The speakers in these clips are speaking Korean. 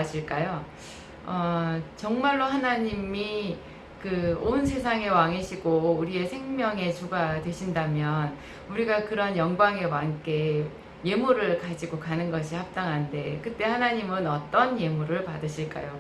기뻐하실까요? 정말로 하나님이 그 온 세상의 왕이시고 우리의 생명의 주가 되신다면 우리가 그런 영광의 왕께 예물을 가지고 가는 것이 합당한데, 그때 하나님은 어떤 예물을 받으실까요?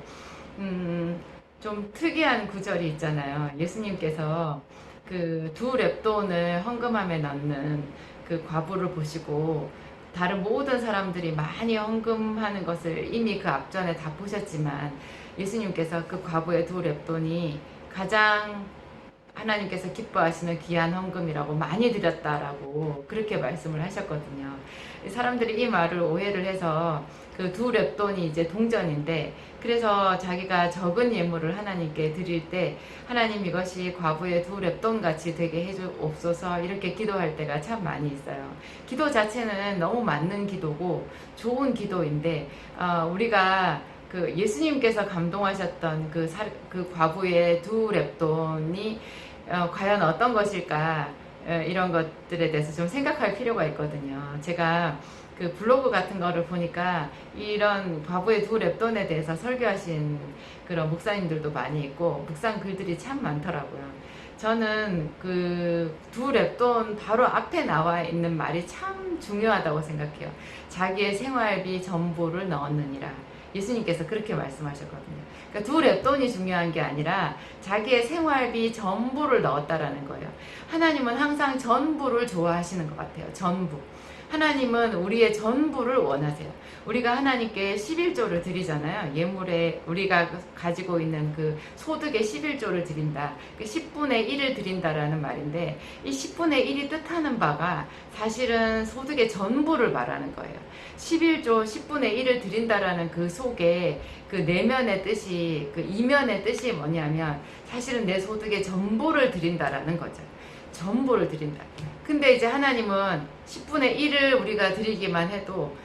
좀 특이한 구절이 있잖아요. 예수님께서 그 두 렙돈을 헌금함에 넣는 그 과부를 보시고, 다른 모든 사람들이 많이 헌금하는 것을 이미 그 앞전에 다 보셨지만 예수님께서 그 과부의 두 렙돈이 가장 하나님께서 기뻐하시는 귀한 헌금이라고, 많이 드렸다라고 그렇게 말씀을 하셨거든요. 사람들이 이 말을 오해를 해서 그 두 렙돈이 이제 동전인데, 그래서 자기가 적은 예물을 하나님께 드릴 때 하나님 이것이 과부의 두 렙돈 같이 되게 해주옵소서 이렇게 기도할 때가 참 많이 있어요. 기도 자체는 너무 맞는 기도고 좋은 기도인데, 우리가 그 예수님께서 감동하셨던 그 과부의 두 렙돈이 과연 어떤 것일까, 이런 것들에 대해서 좀 생각할 필요가 있거든요. 제가 그 블로그 같은 거를 보니까 이런 과부의 두 렙돈에 대해서 설교하신 그런 목사님들도 많이 있고 묵상 글들이 참 많더라고요. 저는 그 두 렙돈 바로 앞에 나와 있는 말이 참 중요하다고 생각해요. 자기의 생활비 전부를 넣었느니라. 예수님께서 그렇게 말씀하셨거든요. 그러니까 두 렙돈이 중요한 게 아니라 자기의 생활비 전부를 넣었다라는 거예요. 하나님은 항상 전부를 좋아하시는 것 같아요. 전부. 하나님은 우리의 전부를 원하세요. 우리가 하나님께 11조를 드리잖아요. 예물에 우리가 가지고 있는 그 소득의 11조를 드린다. 그 10분의 1을 드린다라는 말인데, 이 10분의 1이 뜻하는 바가 사실은 소득의 전부를 말하는 거예요. 11조 10분의 1을 드린다라는 그 속에 그 내면의 뜻이, 그 이면의 뜻이 뭐냐면 사실은 내 소득의 전부를 드린다라는 거죠. 전부를 드린다. 근데 이제 하나님은 10분의 1을 우리가 드리기만 해도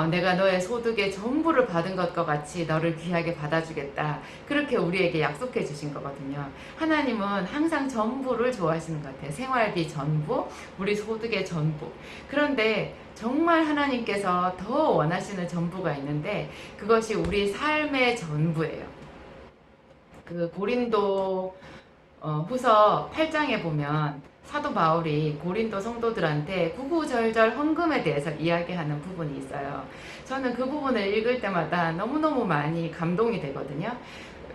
내가 너의 소득의 전부를 받은 것과 같이 너를 귀하게 받아주겠다. 그렇게 우리에게 약속해 주신 거거든요. 하나님은 항상 전부를 좋아하시는 것 같아요. 생활비 전부, 우리 소득의 전부. 그런데 정말 하나님께서 더 원하시는 전부가 있는데 그것이 우리 삶의 전부예요. 그 고린도 후서 8장에 보면 사도 바울이 고린도 성도들한테 구구절절 헌금에 대해서 이야기하는 부분이 있어요. 저는 그 부분을 읽을 때마다 너무너무 많이 감동이 되거든요.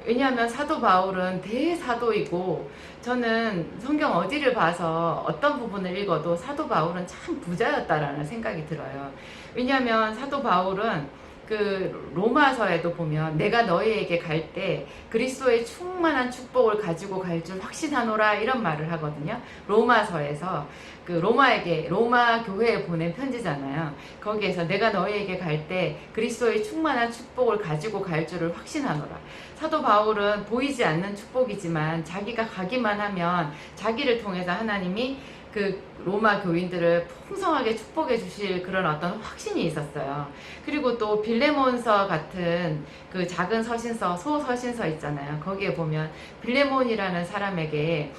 왜냐하면 사도 바울은 대사도이고, 저는 성경 어디를 봐서 어떤 부분을 읽어도 사도 바울은 참 부자였다라는 생각이 들어요. 왜냐하면 사도 바울은 그 로마서에도 보면 내가 너희에게 갈 때 그리스도의 충만한 축복을 가지고 갈 줄 확신하노라 이런 말을 하거든요. 로마서에서 그 로마 교회에 보낸 편지잖아요. 거기에서 내가 너희에게 갈 때 그리스도의 충만한 축복을 가지고 갈 줄을 확신하노라. 사도 바울은 보이지 않는 축복이지만 자기가 가기만 하면 자기를 통해서 하나님이 그 로마 교인들을 풍성하게 축복해 주실 그런 어떤 확신이 있었어요. 그리고 또 빌레몬서 같은 그 작은 서신서, 소서신서 있잖아요. 거기에 보면 빌레몬이라는 사람에게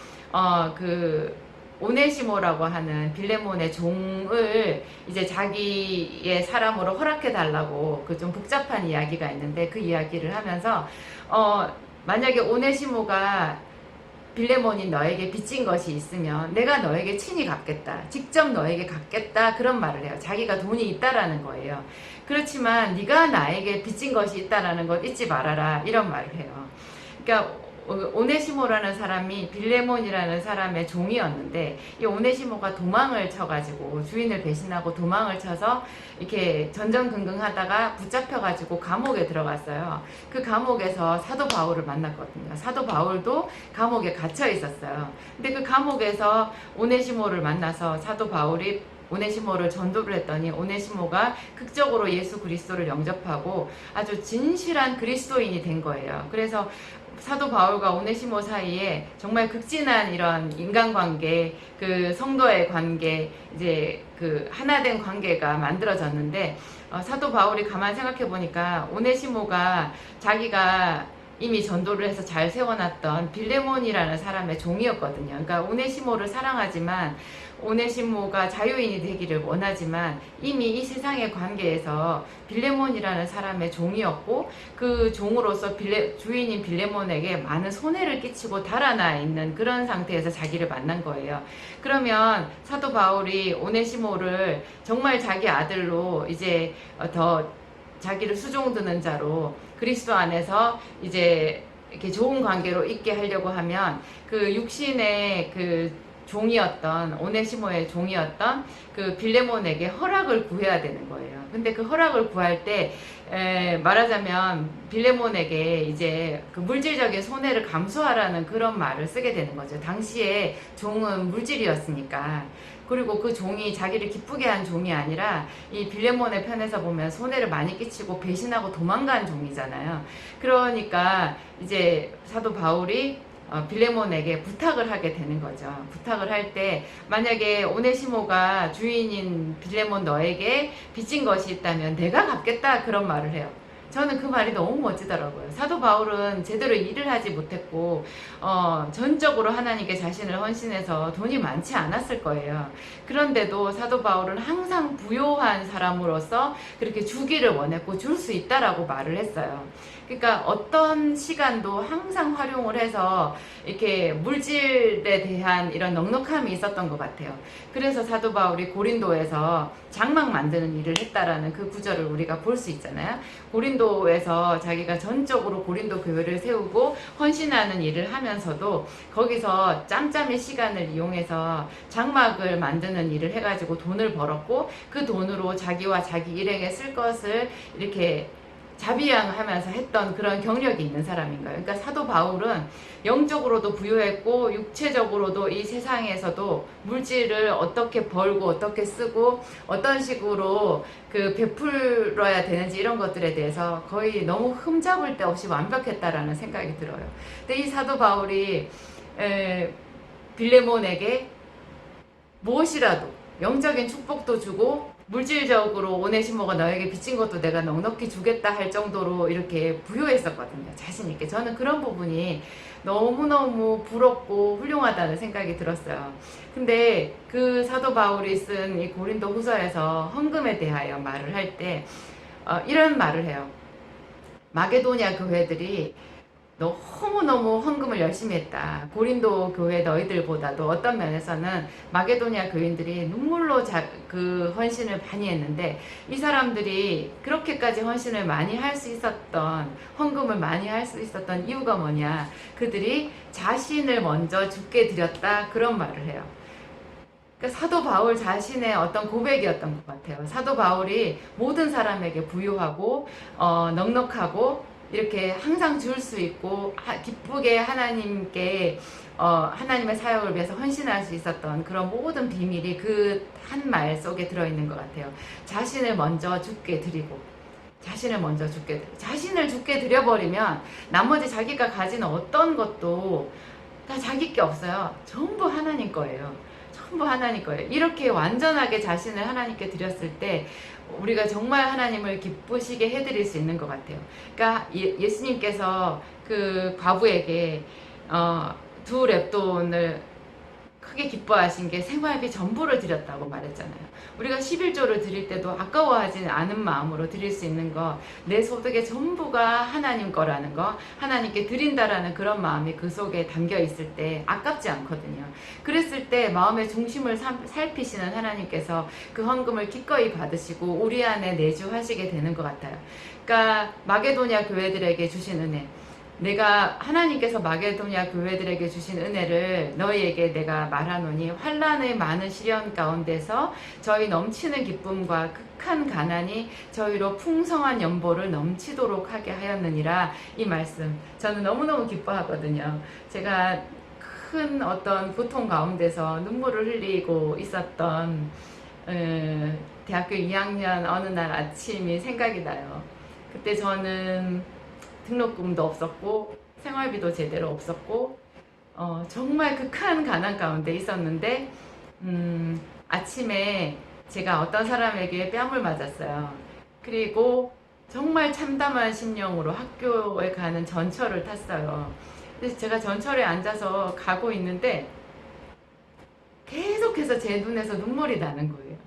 그 오네시모라고 하는 빌레몬의 종을 이제 자기의 사람으로 허락해 달라고, 그 좀 복잡한 이야기가 있는데 그 이야기를 하면서 만약에 오네시모가 빌레몬이 너에게 빚진 것이 있으면 내가 너에게 친히 갚겠다. 직접 너에게 갚겠다. 그런 말을 해요. 자기가 돈이 있다라는 거예요. 그렇지만 네가 나에게 빚진 것이 있다라는 것 잊지 말아라. 이런 말을 해요. 그러니까 오네시모라는 사람이 빌레몬이라는 사람의 종이었는데, 이 오네시모가 도망을 쳐가지고 주인을 배신하고 도망을 쳐서 이렇게 전전긍긍하다가 붙잡혀가지고 감옥에 들어갔어요. 그 감옥에서 사도 바울을 만났거든요. 사도 바울도 감옥에 갇혀 있었어요. 근데 그 감옥에서 오네시모를 만나서 사도 바울이 오네시모를 전도를 했더니 오네시모가 극적으로 예수 그리스도를 영접하고 아주 진실한 그리스도인이 된 거예요. 그래서 사도 바울과 오네시모 사이에 정말 극진한 이런 인간관계, 그 성도의 관계, 이제 그 하나된 관계가 만들어졌는데, 사도 바울이 가만 생각해 보니까 오네시모가 자기가 이미 전도를 해서 잘 세워놨던 빌레몬이라는 사람의 종이었거든요. 그러니까 오네시모를 사랑하지만 오네시모가 자유인이 되기를 원하지만 이미 이 세상의 관계에서 빌레몬이라는 사람의 종이었고 그 종으로서 주인인 빌레몬에게 많은 손해를 끼치고 달아나 있는 그런 상태에서 자기를 만난 거예요. 그러면 사도 바울이 오네시모를 정말 자기 아들로 이제 더 자기를 수종드는 자로 그리스도 안에서 이제 이렇게 좋은 관계로 있게 하려고 하면 그 육신의 그 종이었던 오네시모의 종이었던 그 빌레몬에게 허락을 구해야 되는 거예요. 근데 그 허락을 구할 때 말하자면 빌레몬에게 이제 그 물질적인 손해를 감수하라는 그런 말을 쓰게 되는 거죠. 당시에 종은 물질이었으니까. 그리고 그 종이 자기를 기쁘게 한 종이 아니라 이 빌레몬의 편에서 보면 손해를 많이 끼치고 배신하고 도망간 종이잖아요. 그러니까 이제 사도 바울이 빌레몬에게 부탁을 하게 되는 거죠. 부탁을 할 때 만약에 오네시모가 주인인 빌레몬 너에게 빚진 것이 있다면 내가 갚겠다 그런 말을 해요. 저는 그 말이 너무 멋지더라고요. 사도 바울은 제대로 일을 하지 못했고 전적으로 하나님께 자신을 헌신해서 돈이 많지 않았을 거예요. 그런데도 사도 바울은 항상 부요한 사람으로서 그렇게 주기를 원했고 줄 수 있다라고 말을 했어요. 그러니까 어떤 시간도 항상 활용을 해서 이렇게 물질에 대한 이런 넉넉함이 있었던 것 같아요. 그래서 사도 바울이 고린도에서 장막 만드는 일을 했다라는 그 구절을 우리가 볼 수 있잖아요. 고린도에서 자기가 전적으로 고린도 교회를 세우고 헌신하는 일을 하면서도 거기서 짬짬이 시간을 이용해서 장막을 만드는 일을 해가지고 돈을 벌었고 그 돈으로 자기와 자기 일행에 쓸 것을 이렇게 자비양하면서 했던 그런 경력이 있는 사람인 거예요. 그러니까 사도 바울은 영적으로도 부유했고 육체적으로도 이 세상에서도 물질을 어떻게 벌고 어떻게 쓰고 어떤 식으로 그 베풀어야 되는지 이런 것들에 대해서 거의 너무 흠잡을 데 없이 완벽했다라는 생각이 들어요. 근데 이 사도 바울이 빌레몬에게 무엇이라도 영적인 축복도 주고 물질적으로 오네시모가 너에게 빚진 것도 내가 넉넉히 주겠다 할 정도로 이렇게 부유했었거든요. 자신있게. 저는 그런 부분이 너무너무 부럽고 훌륭하다는 생각이 들었어요. 근데 그 사도 바울이 쓴 이 고린도 후서에서 헌금에 대하여 말을 할 때 이런 말을 해요. 마게도냐 교회들이 너무너무 헌금을 열심히 했다. 고린도 교회 너희들보다도 어떤 면에서는 마게도냐 교인들이 눈물로 그 헌신을 많이 했는데 이 사람들이 그렇게까지 헌신을 많이 할 수 있었던 헌금을 많이 할 수 있었던 이유가 뭐냐. 그들이 자신을 먼저 주께 드렸다. 그런 말을 해요. 그러니까 사도 바울 자신의 어떤 고백이었던 것 같아요. 사도 바울이 모든 사람에게 부유하고 넉넉하고 이렇게 항상 줄 수 있고 기쁘게 하나님께 하나님의 사역을 위해서 헌신할 수 있었던 그런 모든 비밀이 그 한 말 속에 들어있는 것 같아요. 자신을 먼저 주께 드리고 자신을 먼저 자신을 주께 드려버리면 나머지 자기가 가진 어떤 것도 다 자기 게 없어요. 전부 하나님 거예요. 전부 하나님 거예요. 이렇게 완전하게 자신을 하나님께 드렸을 때 우리가 정말 하나님을 기쁘시게 해드릴 수 있는 것 같아요. 그러니까 예수님께서 그 과부에게 2렙돈을 크게 기뻐하신 게 생활비 전부를 드렸다고 말했잖아요. 우리가 11조를 드릴 때도 아까워하지 않은 마음으로 드릴 수 있는 거, 내 소득의 전부가 하나님 거라는 거, 하나님께 드린다라는 그런 마음이 그 속에 담겨 있을 때 아깝지 않거든요. 그랬을 때 마음의 중심을 살피시는 하나님께서 그 헌금을 기꺼이 받으시고 우리 안에 내주하시게 되는 것 같아요. 그러니까 마게도냐 교회들에게 주신 은혜, 내가 하나님께서 마게도냐 교회들에게 주신 은혜를 너희에게 내가 말하노니 환난의 많은 시련 가운데서 저희 넘치는 기쁨과 극한 가난이 저희로 풍성한 연보를 넘치도록 하게 하였느니라. 이 말씀 저는 너무너무 기뻐하거든요. 제가 큰 어떤 고통 가운데서 눈물을 흘리고 있었던 대학교 2학년 어느 날 아침이 생각이 나요. 그때 저는 등록금도 없었고 생활비도 제대로 없었고 정말 극한 가난 가운데 있었는데 아침에 제가 어떤 사람에게 뺨을 맞았어요. 그리고 정말 참담한 심령으로 학교에 가는 전철을 탔어요. 그래서 제가 전철에 앉아서 가고 있는데 계속해서 제 눈에서 눈물이 나는 거예요.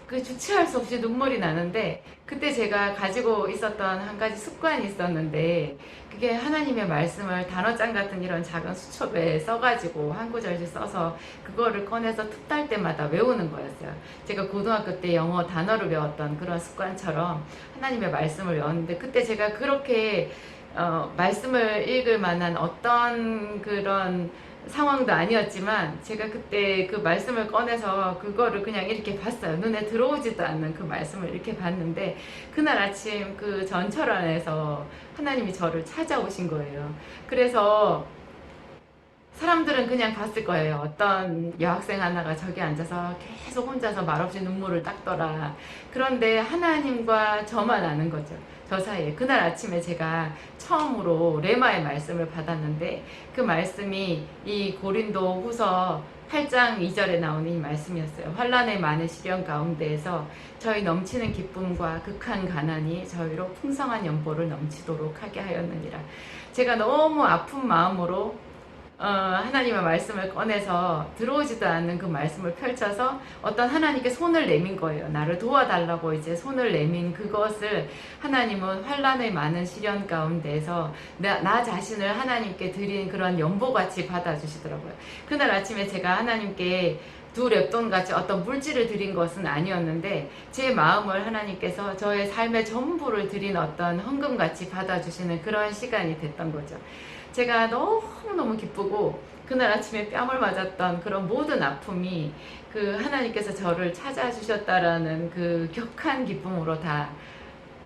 그 주체할 수 없이 눈물이 나는데, 그때 제가 가지고 있었던 한 가지 습관이 있었는데, 그게 하나님의 말씀을 단어장 같은 이런 작은 수첩에 써가지고 한 구절씩 써서 그거를 꺼내서 틈날 때마다 외우는 거였어요. 제가 고등학교 때 영어 단어를 외웠던 그런 습관처럼 하나님의 말씀을 외웠는데, 그때 제가 그렇게 말씀을 읽을 만한 어떤 그런 상황도 아니었지만, 제가 그때 그 말씀을 꺼내서 그거를 그냥 이렇게 봤어요. 눈에 들어오지도 않는 그 말씀을 이렇게 봤는데, 그날 아침 그 전철 안에서 하나님이 저를 찾아오신 거예요. 그래서 사람들은 그냥 봤을 거예요. 어떤 여학생 하나가 저기 앉아서 계속 혼자서 말없이 눈물을 닦더라. 그런데 하나님과 저만 아는 거죠. 저 사이에. 그날 아침에 제가 처음으로 레마의 말씀을 받았는데, 그 말씀이 이 고린도 후서 8장 2절에 나오는 이 말씀이었어요. 환난의 많은 시련 가운데에서 저희 넘치는 기쁨과 극한 가난이 저희로 풍성한 연보를 넘치도록 하게 하였느니라. 제가 너무 아픈 마음으로 하나님의 말씀을 꺼내서 들어오지도 않는 그 말씀을 펼쳐서 어떤 하나님께 손을 내민 거예요. 나를 도와달라고 이제 손을 내민 그것을 하나님은 환난의 많은 시련 가운데서 나 자신을 하나님께 드린 그런 연보같이 받아주시더라고요. 그날 아침에 제가 하나님께 두 랩돈 같이 어떤 물질을 드린 것은 아니었는데, 제 마음을 하나님께서 저의 삶의 전부를 드린 어떤 헌금같이 받아주시는 그런 시간이 됐던 거죠. 제가 너무너무 기쁘고, 그날 아침에 뺨을 맞았던 그런 모든 아픔이 그 하나님께서 저를 찾아주셨다라는 그 격한 기쁨으로 다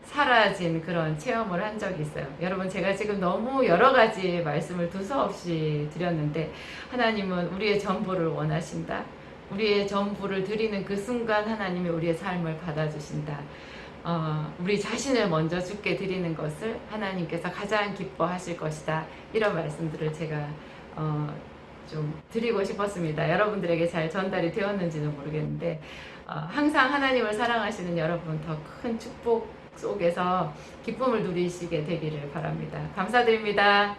사라진 그런 체험을 한 적이 있어요. 여러분, 제가 지금 너무 여러 가지 말씀을 두서없이 드렸는데, 하나님은 우리의 전부를 원하신다. 우리의 전부를 드리는 그 순간 하나님이 우리의 삶을 받아주신다. 우리 자신을 먼저 주께 드리는 것을 하나님께서 가장 기뻐하실 것이다. 이런 말씀들을 제가 좀 드리고 싶었습니다. 여러분들에게 잘 전달이 되었는지는 모르겠는데, 항상 하나님을 사랑하시는 여러분, 더 큰 축복 속에서 기쁨을 누리시게 되기를 바랍니다. 감사드립니다.